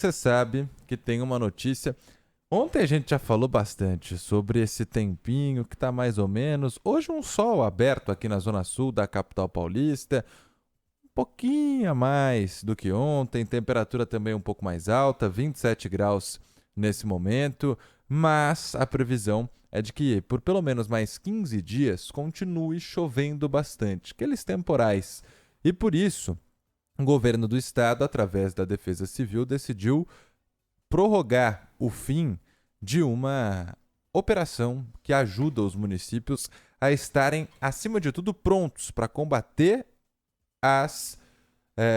Você sabe que tem uma notícia. Ontem a gente já falou bastante sobre esse tempinho que tá mais ou menos. Hoje um sol aberto aqui na zona sul da capital paulista, um pouquinho a mais do que ontem, temperatura também um pouco mais alta, 27 graus nesse momento, mas a previsão é de que por pelo menos mais 15 dias continue chovendo bastante, aqueles temporais. E por isso, o governo do estado, através da Defesa Civil, decidiu prorrogar o fim de uma operação que ajuda os municípios a estarem, acima de tudo, prontos para combater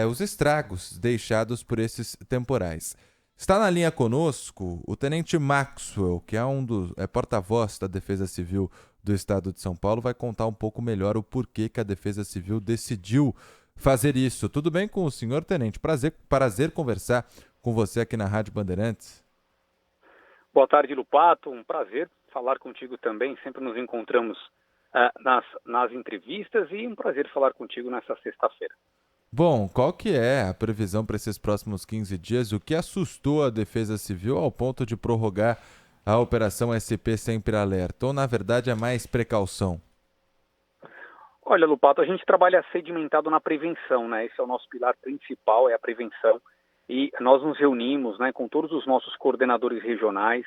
os estragos deixados por esses temporais. Está na linha conosco o Tenente Maxwell, que é porta-voz da Defesa Civil do Estado de São Paulo, vai contar um pouco melhor o porquê que a Defesa Civil decidiu fazer isso. Tudo bem com o senhor, Tenente? Prazer conversar com você aqui na Rádio Bandeirantes. Boa tarde, Lupato. Um prazer falar contigo também. Sempre nos encontramos nas entrevistas e um prazer falar contigo nessa sexta-feira. Bom, qual que é a previsão para esses próximos 15 dias? O que assustou a Defesa Civil ao ponto de prorrogar a Operação SP Sempre Alerta? Ou, na verdade, é mais precaução? Olha, Lupato, a gente trabalha sedimentado na prevenção, né? Esse é o nosso pilar principal, é a prevenção. E nós nos reunimos, né, com todos os nossos coordenadores regionais.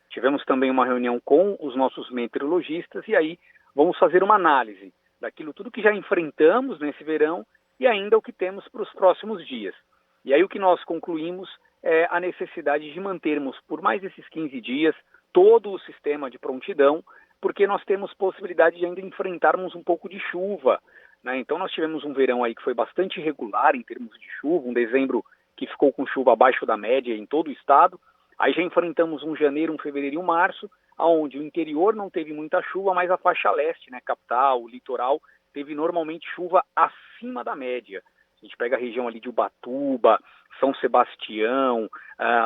Tivemos também uma reunião com os nossos meteorologistas e aí vamos fazer uma análise daquilo tudo que já enfrentamos nesse verão e ainda o que temos para os próximos dias. E aí o que nós concluímos é a necessidade de mantermos por mais esses 15 dias todo o sistema de prontidão, porque nós temos possibilidade de ainda enfrentarmos um pouco de chuva, né? Então nós tivemos um verão aí que foi bastante irregular em termos de chuva, um dezembro que ficou com chuva abaixo da média em todo o estado. Aí já enfrentamos um janeiro, um fevereiro e um março, aonde o interior não teve muita chuva, mas a faixa leste, né, capital, litoral, teve normalmente chuva acima da média. A gente pega a região ali de Ubatuba, São Sebastião,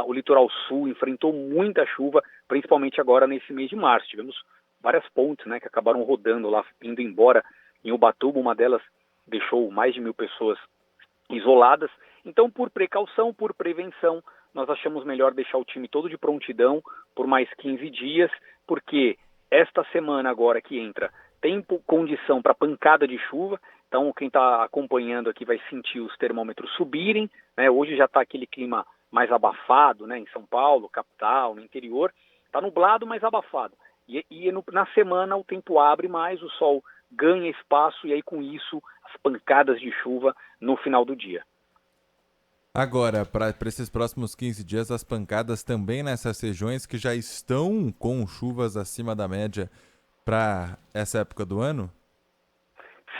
o litoral sul enfrentou muita chuva, principalmente agora nesse mês de março. Tivemos várias pontes, né, que acabaram rodando lá, indo embora em Ubatuba. Uma delas deixou mais de 1.000 pessoas isoladas. Então, por precaução, por prevenção, nós achamos melhor deixar o time todo de prontidão por mais 15 dias, porque esta semana agora que entra tem condição para pancada de chuva. Então, quem está acompanhando aqui vai sentir os termômetros subirem, né? Hoje já está aquele clima mais abafado, né? Em São Paulo, capital, no interior. Está nublado, mas abafado. Na semana o tempo abre mais, o sol ganha espaço e aí com isso as pancadas de chuva no final do dia. Agora, para esses próximos 15 dias, as pancadas também nessas regiões que já estão com chuvas acima da média para essa época do ano?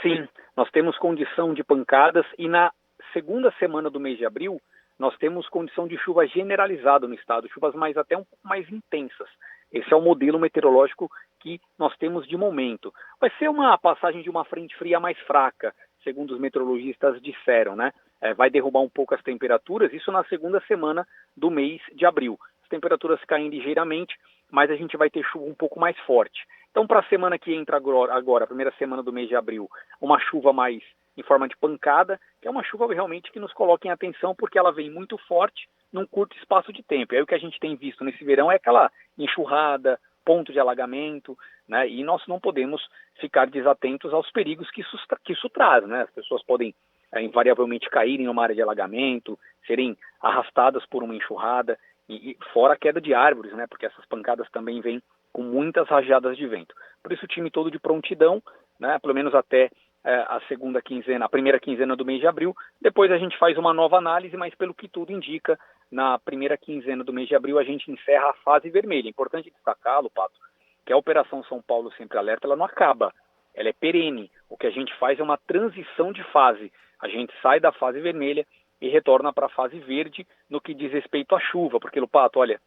Sim, nós temos condição de pancadas e na segunda semana do mês de abril nós temos condição de chuva generalizada no estado, chuvas até um pouco mais intensas. Esse é o modelo meteorológico que nós temos de momento. Vai ser uma passagem de uma frente fria mais fraca, segundo os meteorologistas disseram, né? Vai derrubar um pouco as temperaturas, isso na segunda semana do mês de abril. As temperaturas caem ligeiramente, mas a gente vai ter chuva um pouco mais forte. Então, para a semana que entra agora, a primeira semana do mês de abril, uma chuva mais em forma de pancada, que é uma chuva realmente que nos coloca em atenção, porque ela vem muito forte num curto espaço de tempo. E aí o que a gente tem visto nesse verão é aquela enxurrada, ponto de alagamento, né? E nós não podemos ficar desatentos aos perigos que isso traz, né? As pessoas podem invariavelmente caírem numa área de alagamento, serem arrastadas por uma enxurrada, e fora a queda de árvores, né? Porque essas pancadas também vêm com muitas rajadas de vento. Por isso o time todo de prontidão, né? Pelo menos até a primeira quinzena do mês de abril. Depois a gente faz uma nova análise, mas pelo que tudo indica, na primeira quinzena do mês de abril a gente encerra a fase vermelha. É importante destacar, Lupato, que a Operação São Paulo Sempre Alerta ela não acaba, ela é perene. O que a gente faz é uma transição de fase. A gente sai da fase vermelha e retorna para a fase verde no que diz respeito à chuva, porque, Lupato, olha,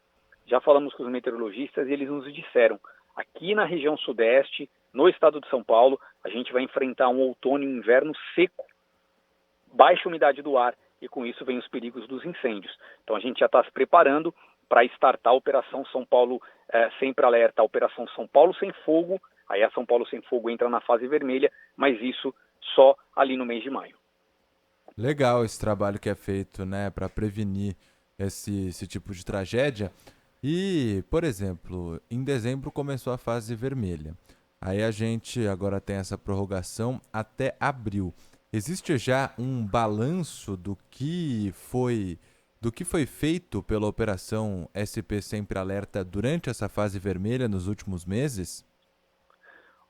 já falamos com os meteorologistas e eles nos disseram, aqui na região sudeste, no estado de São Paulo, a gente vai enfrentar um outono e um inverno seco, baixa umidade do ar, e com isso vem os perigos dos incêndios. Então a gente já está se preparando para startar a Operação São Paulo Sempre Alerta, a Operação São Paulo Sem Fogo. Aí a São Paulo Sem Fogo entra na fase vermelha, mas isso só ali no mês de maio. Legal esse trabalho que é feito, né, para prevenir esse tipo de tragédia. E, por exemplo, em dezembro começou a fase vermelha. Aí a gente agora tem essa prorrogação até abril. Existe já um balanço do que foi feito pela operação SP Sempre Alerta durante essa fase vermelha nos últimos meses?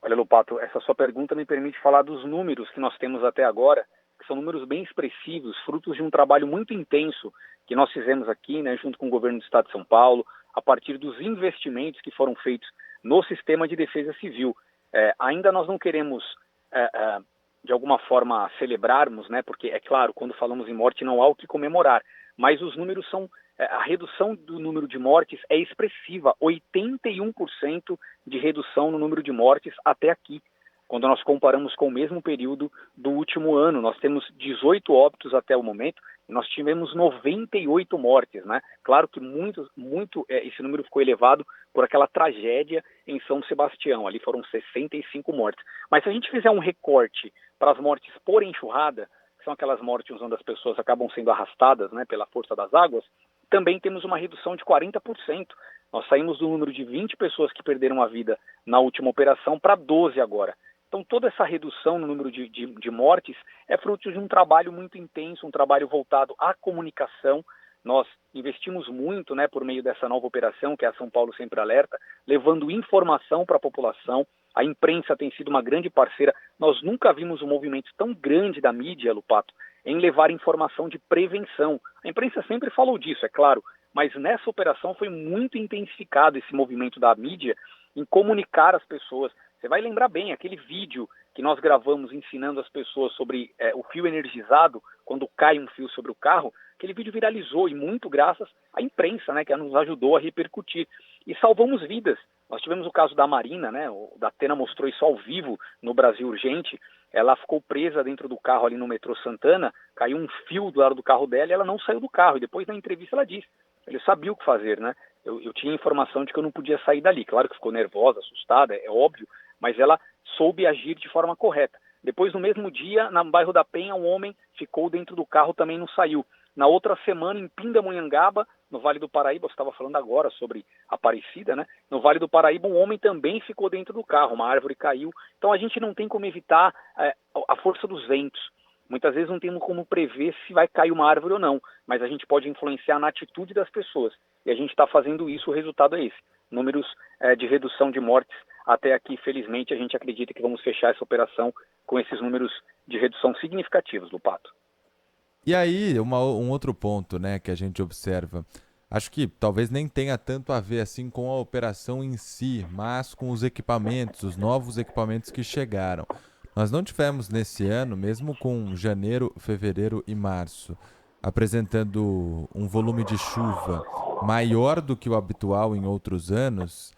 Olha, Lopato, essa sua pergunta me permite falar dos números que nós temos até agora, que são números bem expressivos, frutos de um trabalho muito intenso que nós fizemos aqui, né, junto com o governo do Estado de São Paulo, a partir dos investimentos que foram feitos no sistema de defesa civil. Ainda nós não queremos, de alguma forma, celebrarmos, né, porque, é claro, quando falamos em morte não há o que comemorar, mas os números são a redução do número de mortes é expressiva, 81% de redução no número de mortes até aqui. Quando nós comparamos com o mesmo período do último ano, nós temos 18 óbitos até o momento, e nós tivemos 98 mortes, né? Claro que esse número ficou elevado por aquela tragédia em São Sebastião, ali foram 65 mortes. Mas se a gente fizer um recorte para as mortes por enxurrada, que são aquelas mortes onde as pessoas acabam sendo arrastadas, né, pela força das águas, também temos uma redução de 40%. Nós saímos do número de 20 pessoas que perderam a vida na última operação para 12 agora. Então, toda essa redução no número de mortes é fruto de um trabalho muito intenso, um trabalho voltado à comunicação. Nós investimos muito, né, por meio dessa nova operação, que é a São Paulo Sempre Alerta, levando informação para a população. A imprensa tem sido uma grande parceira. Nós nunca vimos um movimento tão grande da mídia, Lupato, em levar informação de prevenção. A imprensa sempre falou disso, é claro, mas nessa operação foi muito intensificado esse movimento da mídia em comunicar às pessoas. Você vai lembrar bem aquele vídeo que nós gravamos ensinando as pessoas sobre o fio energizado, quando cai um fio sobre o carro. Aquele vídeo viralizou e muito graças à imprensa, né, que nos ajudou a repercutir. E salvamos vidas. Nós tivemos o caso da Marina, né, o Datena mostrou isso ao vivo no Brasil Urgente. Ela ficou presa dentro do carro ali no metrô Santana, caiu um fio do lado do carro dela e ela não saiu do carro. E depois na entrevista ela disse, ele sabia o que fazer, né? Eu tinha informação de que eu não podia sair dali. Claro que ficou nervosa, assustada, é óbvio, mas ela soube agir de forma correta. Depois, no mesmo dia, no bairro da Penha, um homem ficou dentro do carro, também não saiu. Na outra semana, em Pindamonhangaba, no Vale do Paraíba, você estava falando agora sobre Aparecida, né? No Vale do Paraíba, um homem também ficou dentro do carro, uma árvore caiu. Então, a gente não tem como evitar a força dos ventos. Muitas vezes não temos como prever se vai cair uma árvore ou não, mas a gente pode influenciar na atitude das pessoas. E a gente está fazendo isso, o resultado é esse. Números de redução de mortes até aqui, felizmente, a gente acredita que vamos fechar essa operação com esses números de redução significativos, Lupato. E aí, um outro ponto, né, que a gente observa. Acho que talvez nem tenha tanto a ver assim com a operação em si, mas com os equipamentos, os novos equipamentos que chegaram. Nós não tivemos nesse ano, mesmo com janeiro, fevereiro e março, apresentando um volume de chuva maior do que o habitual em outros anos,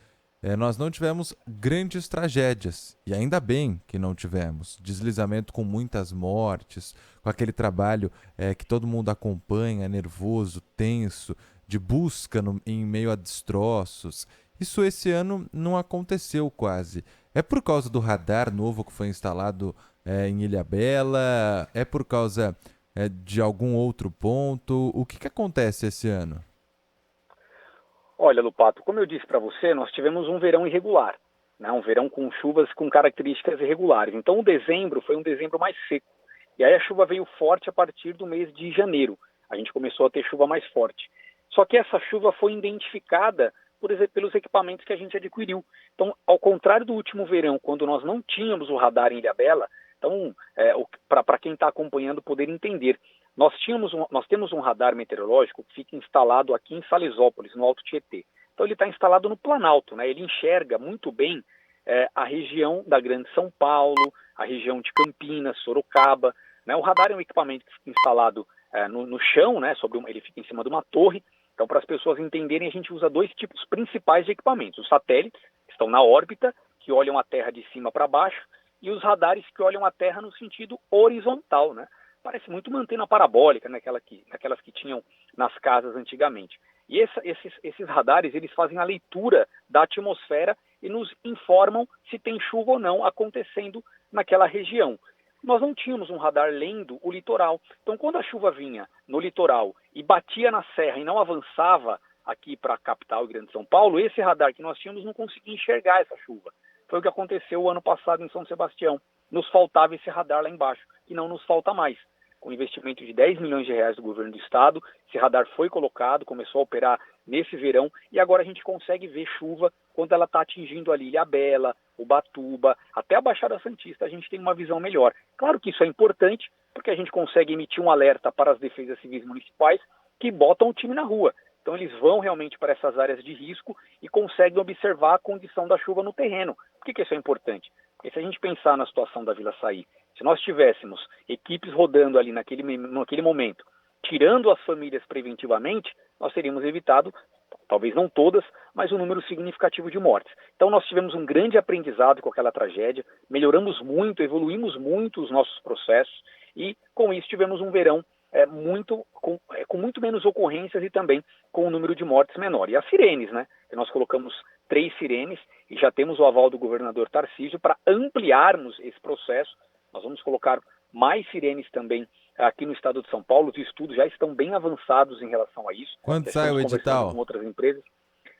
nós não tivemos grandes tragédias. E ainda bem que não tivemos. Deslizamento com muitas mortes, com aquele trabalho que todo mundo acompanha, nervoso, tenso, de busca em meio a destroços. Isso esse ano não aconteceu quase. É por causa do radar novo que foi instalado em Ilhabela? É por causa de algum outro ponto? O que acontece esse ano? Olha, Lupato, como eu disse para você, nós tivemos um verão irregular, né? Um verão com chuvas com características irregulares. Então, o dezembro foi um dezembro mais seco. E aí a chuva veio forte a partir do mês de janeiro. A gente começou a ter chuva mais forte. Só que essa chuva foi identificada pelos equipamentos que a gente adquiriu. Então, ao contrário do último verão, quando nós não tínhamos o radar em Ilhabela, então, para quem está acompanhando poder entender, nós temos um radar meteorológico que fica instalado aqui em Salesópolis, no Alto Tietê. Então, ele está instalado no Planalto, né? Ele enxerga muito bem a região da Grande São Paulo, a região de Campinas, Sorocaba, né? O radar é um equipamento que fica instalado no chão, né? Ele fica em cima de uma torre. Então, para as pessoas entenderem, a gente usa dois tipos principais de equipamentos. Os satélites, que estão na órbita, que olham a Terra de cima para baixo, e os radares que olham a Terra no sentido horizontal, né? Parece muito uma antena parabólica, né? Aquelas que tinham nas casas antigamente. E esses radares, eles fazem a leitura da atmosfera e nos informam se tem chuva ou não acontecendo naquela região. nós não tínhamos um radar lendo o litoral. Então, quando a chuva vinha no litoral e batia na serra e não avançava aqui para a capital e Grande São Paulo, esse radar que nós tínhamos não conseguia enxergar essa chuva. Foi o que aconteceu o ano passado em São Sebastião. Nos faltava esse radar lá embaixo, e não nos falta mais. Com investimento de 10 milhões de reais do governo do estado, esse radar foi colocado, começou a operar nesse verão, e agora a gente consegue ver chuva quando ela está atingindo ali Ilhabela, Ubatuba, até a Baixada Santista, a gente tem uma visão melhor. Claro que isso é importante, porque a gente consegue emitir um alerta para as defesas civis municipais que botam o time na rua. Então eles vão realmente para essas áreas de risco e conseguem observar a condição da chuva no terreno. Por que isso é importante? Porque se a gente pensar na situação da Vila Açaí, se nós tivéssemos equipes rodando ali naquele momento, tirando as famílias preventivamente, nós teríamos evitado, talvez não todas, mas um número significativo de mortes. Então nós tivemos um grande aprendizado com aquela tragédia, melhoramos muito, evoluímos muito os nossos processos e com isso tivemos um verão com muito menos ocorrências e também com um número de mortes menor. E as sirenes, né? Nós colocamos 3 sirenes e já temos o aval do governador Tarcísio para ampliarmos esse processo. Nós vamos colocar mais sirenes também aqui no estado de São Paulo. Os estudos já estão bem avançados em relação a isso. Quando sai o edital? Com outras empresas.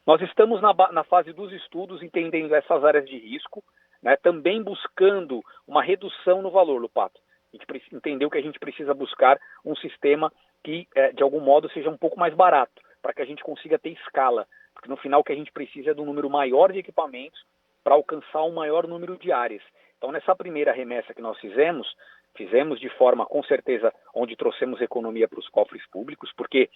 Nós estamos na fase dos estudos, entendendo essas áreas de risco, né? Também buscando uma redução no valor, Lupato. A gente entendeu que a gente precisa buscar um sistema que, de algum modo, seja um pouco mais barato, para que a gente consiga ter escala. Porque no final o que a gente precisa é de um número maior de equipamentos para alcançar um maior número de áreas. Então, nessa primeira remessa que nós fizemos de forma, com certeza, onde trouxemos economia para os cofres públicos, porque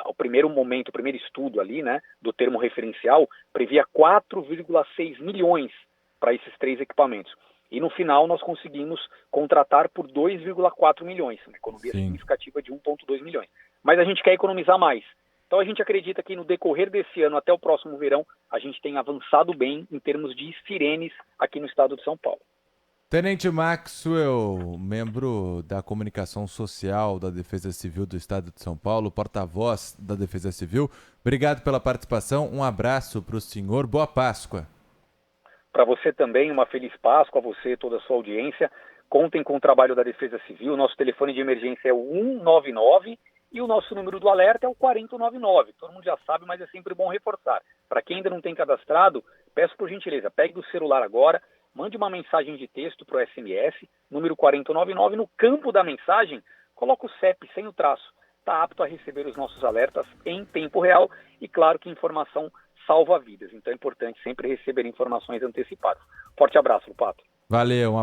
o primeiro momento, o primeiro estudo ali, né, do termo referencial, previa 4,6 milhões para esses 3 equipamentos. E no final nós conseguimos contratar por 2,4 milhões, uma economia significativa de 1,2 milhões. Mas a gente quer economizar mais. Então a gente acredita que no decorrer desse ano até o próximo verão, a gente tem avançado bem em termos de sirenes aqui no estado de São Paulo. Tenente Maxwell, membro da comunicação social da Defesa Civil do estado de São Paulo, porta-voz da Defesa Civil, obrigado pela participação, um abraço para o senhor, boa Páscoa. Para você também, uma feliz Páscoa, a você e toda a sua audiência. Contem com o trabalho da Defesa Civil. Nosso telefone de emergência é o 199 e o nosso número do alerta é o 4099. Todo mundo já sabe, mas é sempre bom reforçar. Para quem ainda não tem cadastrado, peço por gentileza, pegue o celular agora, mande uma mensagem de texto para o SMS, número 4099. No campo da mensagem, coloca o CEP sem o traço. Está apto a receber os nossos alertas em tempo real e, claro, que informação salva vidas. Então é importante sempre receber informações antecipadas. Forte abraço, Lupato. Valeu,